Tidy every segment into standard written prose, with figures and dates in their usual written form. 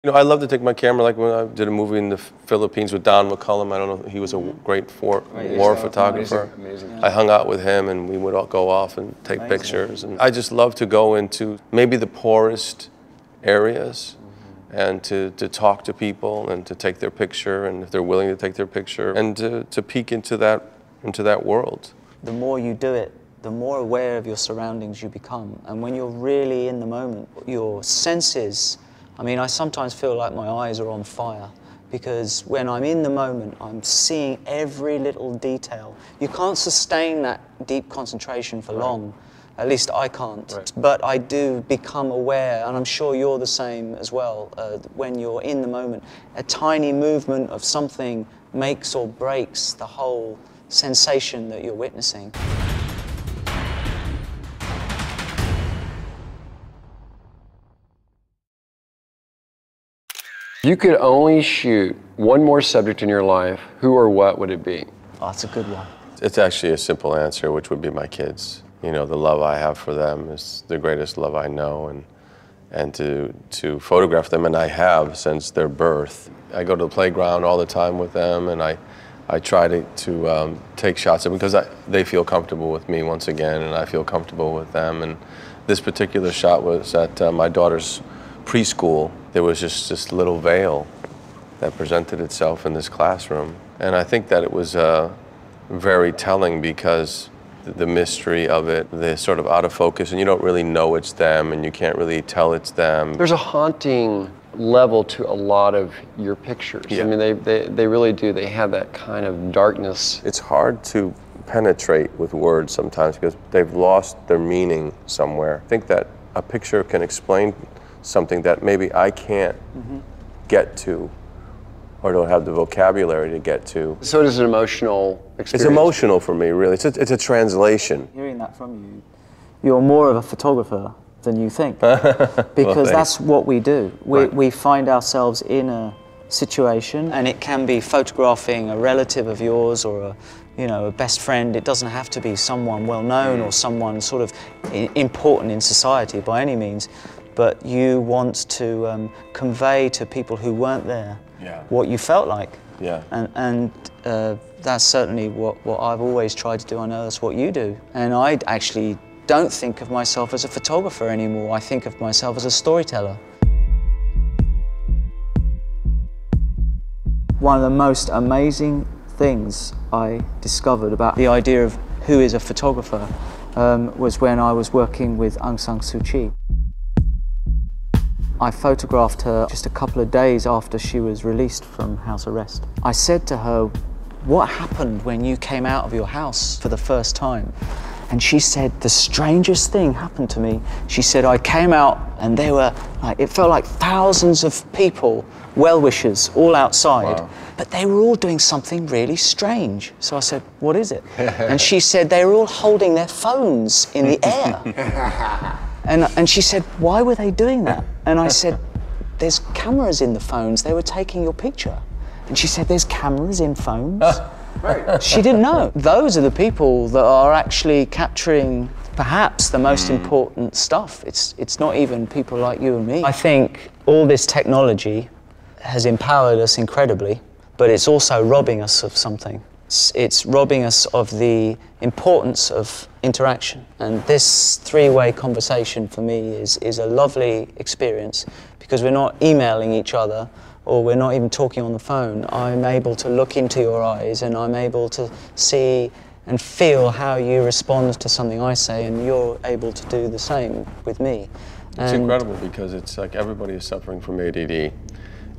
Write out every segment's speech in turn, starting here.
You know, I love to take my camera, like when I did a movie in the Philippines with Don McCullum. I don't know, he was a great war photographer. Amazing. I hung out with him and we would all go off and take pictures. And I just love to go into maybe the poorest areas and to talk to people and to take their picture, and if they're willing to take their picture, and to peek into that world. The more you do it, the more aware of your surroundings you become. And when you're really in the moment, your senses, I mean, I sometimes feel like my eyes are on fire, because when I'm in the moment, I'm seeing every little detail. You can't sustain that deep concentration for long. At least I can't. Right. But I do become aware, and I'm sure you're the same as well, when you're in the moment. A tiny movement of something makes or breaks the whole sensation that you're witnessing. You could only shoot one more subject in your life, who or what would it be? Oh, that's a good one. It's actually a simple answer, which would be my kids. You know, the love I have for them is the greatest love I know, and to photograph them, and I have since their birth. I go to the playground all the time with them, and I try to take shots of them because they feel comfortable with me once again, and I feel comfortable with them. And this particular shot was at my daughter's preschool. There was just this little veil that presented itself in this classroom, and I think that it was very telling because the mystery of it, they're sort of out of focus, and you don't really know it's them, and you can't really tell it's them. There's a haunting level to a lot of your pictures. Yeah. I mean, they really do. They have that kind of darkness. It's hard to penetrate with words sometimes because they've lost their meaning somewhere. I think that a picture can explain something that maybe I can't get to, or don't have the vocabulary to get to. So it is an emotional experience. It's emotional for me, really. It's a translation. Hearing that from you, you're more of a photographer than you think, because that's what we do. We find ourselves in a situation, and it can be photographing a relative of yours or a best friend. It doesn't have to be someone well known or someone sort of important in society by any means, but you want to convey to people who weren't there what you felt like. Yeah. And that's certainly what I've always tried to do. I know that's what you do. And I actually don't think of myself as a photographer anymore. I think of myself as a storyteller. One of the most amazing things I discovered about the idea of who is a photographer was when I was working with Aung San Suu Kyi. I photographed her just a couple of days after she was released from house arrest. I said to her, "What happened when you came out of your house for the first time?" And she said, "The strangest thing happened to me." She said, "I came out and there were, it felt like thousands of people, well-wishers, all outside, but they were all doing something really strange." So I said, "What is it?" And she said, "They were all holding their phones in the air." And she said, "Why were they doing that?" And I said, "There's cameras in the phones. They were taking your picture." And she said, "There's cameras in phones?" Right. She didn't know. Those are the people that are actually capturing perhaps the most important stuff. It's not even people like you and me. I think all this technology has empowered us incredibly, but it's also robbing us of something. It's robbing us of the importance of interaction. And this three-way conversation for me is a lovely experience, because we're not emailing each other or we're not even talking on the phone. I'm able to look into your eyes and I'm able to see and feel how you respond to something I say, and you're able to do the same with me. It's incredible because it's like everybody is suffering from ADD.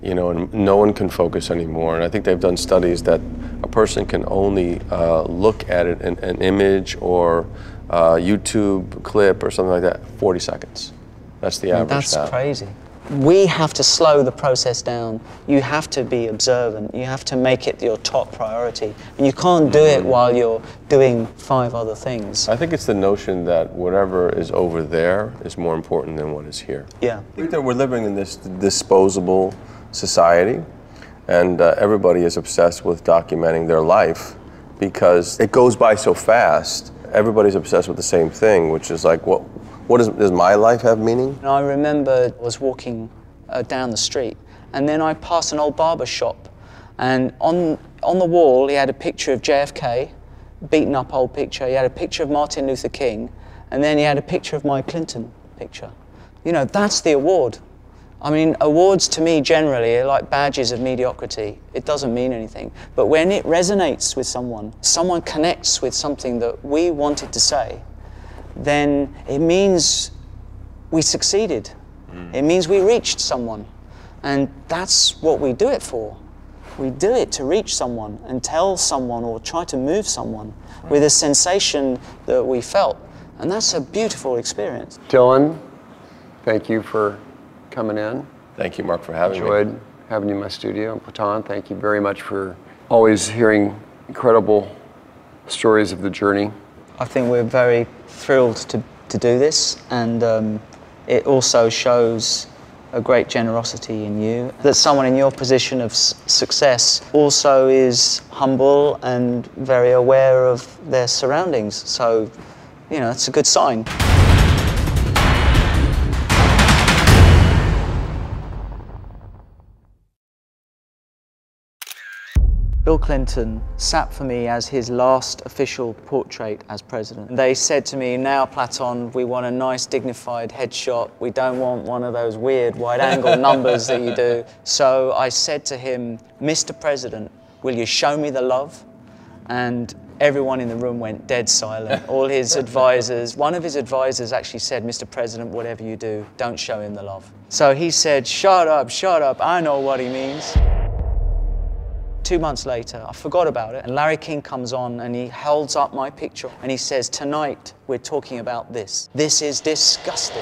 You know, and no one can focus anymore. And I think they've done studies that a person can only look at it in an image or a YouTube clip or something like that, 40 seconds. That's the average now. That's crazy. We have to slow the process down. You have to be observant. You have to make it your top priority. And you can't do it while you're doing 5 other things. I think it's the notion that whatever is over there is more important than what is here. Yeah. I think that we're living in this disposable society, and everybody is obsessed with documenting their life because it goes by so fast. Everybody's obsessed with the same thing, which is like, does my life have meaning? And I remember I was walking down the street And then I passed an old barber shop, and on the wall he had a picture of JFK, beaten up old picture. He had a picture of Martin Luther King, and then he had a picture of my Clinton picture. You know, that's the award. I mean, awards to me generally are like badges of mediocrity. It doesn't mean anything. But when it resonates with someone, someone connects with something that we wanted to say, then it means we succeeded. It means we reached someone. And that's what we do it for. We do it to reach someone and tell someone or try to move someone with a sensation that we felt. And that's a beautiful experience. Dylan, thank you for coming in. Thank you, Mark, for having me. Enjoyed having you in my studio. And Platon, thank you very much for always hearing incredible stories of the journey. I think we're very thrilled to do this, and it also shows a great generosity in you. That someone in your position of success also is humble and very aware of their surroundings. So, you know, it's a good sign. Bill Clinton sat for me as his last official portrait as president. They said to me, now Platon, we want a nice dignified headshot. We don't want one of those weird wide-angle numbers that you do. So I said to him, Mr. President, will you show me the love? And everyone in the room went dead silent. All his advisors, one of his advisors actually said, Mr. President, whatever you do, don't show him the love. So he said, shut up, I know what he means. 2 months later, I forgot about it, and Larry King comes on and he holds up my picture and he says, tonight we're talking about this. This is disgusting.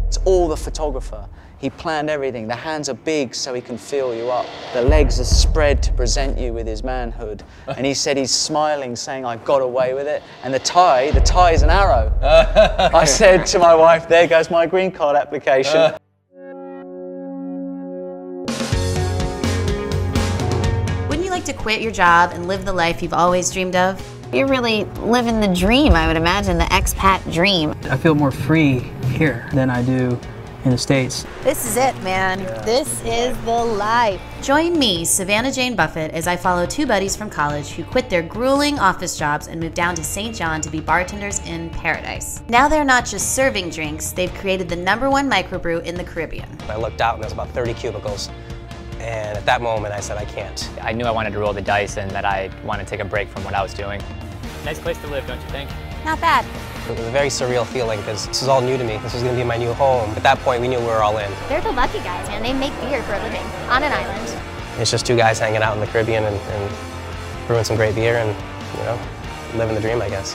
It's all the photographer. He planned everything. The hands are big so he can feel you up. The legs are spread to present you with his manhood. And he said he's smiling, saying, I got away with it. And the tie is an arrow. I said to my wife, there goes my green card application. To quit your job and live the life you've always dreamed of? You're really living the dream, I would imagine, the expat dream. I feel more free here than I do in the States. This is it, man. This is the life. Join me, Savannah Jane Buffett, as I follow two buddies from college who quit their grueling office jobs and moved down to St. John to be bartenders in paradise. Now they're not just serving drinks, they've created the #1 microbrew in the Caribbean. I looked out and there's about 30 cubicles. And at that moment, I said, I can't. I knew I wanted to roll the dice and that I wanted to take a break from what I was doing. Nice place to live, don't you think? Not bad. It was a very surreal feeling because this is all new to me. This was going to be my new home. At that point, we knew we were all in. They're the lucky guys, man. They make beer for a living on an island. It's just two guys hanging out in the Caribbean and brewing some great beer and, you know, living the dream, I guess.